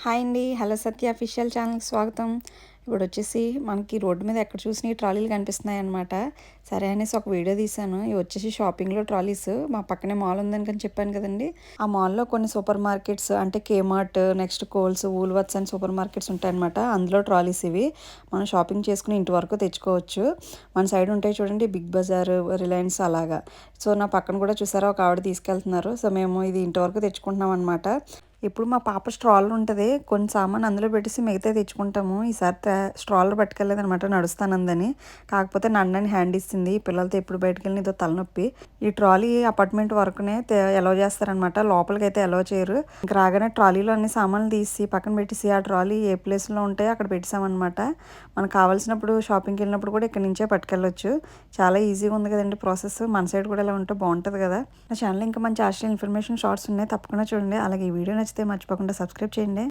Hi అండి. Hello సత్య official ఛానల్‌కి స్వాగతం. ఇప్పుడొచ్చేసి మనకి రోడ్డు మీద ఎక్కడ చూసినా ఈ ట్రాలీలు కనిపిస్తున్నాయన్నమాట. సరే అనేసి ఒక వీడియో తీశాను. ఇవి వచ్చేసి షాపింగ్‌లో ట్రాలీస్. మా పక్కనే మాల్ ఉందని చెప్పాను కదండీ! ఆ మాల్‌లో కొన్ని సూపర్ మార్కెట్స్ అంటే కేమార్ట్, నెక్స్ట్ కోల్స్, వూల్వర్త్స్ అని సూపర్ మార్కెట్స్ ఉంటాయన్నమాట. అందులో ట్రాలీస్ ఇవి. మనం షాపింగ్ చేసుకుని ఇంటి వరకు తెచ్చుకోవచ్చు. మన సైడ్ ఉంటాయి చూడండి బిగ్ బజార్, రిలయన్స్ అలాగా. సో, నా పక్కన కూడా చూసారా ఒక ఆవిడ తీసుకెళ్తున్నారు. సో, మేము ఇది ఇంటి వరకు తెచ్చుకుంటున్నాం అనమాట. ఇప్పుడు మా పాప స్ట్రాలర్ ఉంటది. కొన్ని సామాను అందులో పెట్టేసి మిగతాయి తెచ్చుకుంటాము. ఈసారి స్ట్రాలర్ పట్టుకెళ్ళలేదనమాట నడుస్తానందని. కాకపోతే నడవడానికి హ్యాండ్ ఇచ్చింది. ఈ పిల్లలతో ఎప్పుడు బయటికెళ్ళినా ఇదో తలనొప్పి. ఈ ట్రాలీ అపార్ట్మెంట్ వరకునే ఎలౌ చేస్తారనమాట. లోపలికైతే ఎలౌ చేయరు. ఇంక రాగానే ట్రాలీలో అన్ని సామాన్లు తీసి పక్కన పెట్టేసి ఆ ట్రాలీ ఏ ప్లేస్‌లో ఉంటాయో అక్కడ పెట్టేసామనమాట. మనకు కావాల్సినప్పుడు షాపింగ్‌కి వెళ్ళినప్పుడు కూడా ఇక్కడి నుంచే పట్టుకెళ్ళొచ్చు. చాలా ఈజీగా ఉంది కదండీ ప్రాసెస్. మన సైడ్ కూడా ఇలా ఉంటే బాగుంటది కదా! నా ఛానల్‌లో ఇంకా మంచి హాస్టల్ ఇన్ఫర్మేషన్ షార్ట్స్ ఉన్నాయి. తప్పకుండా చూడండి. అలాగే ఈ వీడియో నచ్చితే మర్చిపోకుండా సబ్స్క్రైబ్ చేయండి.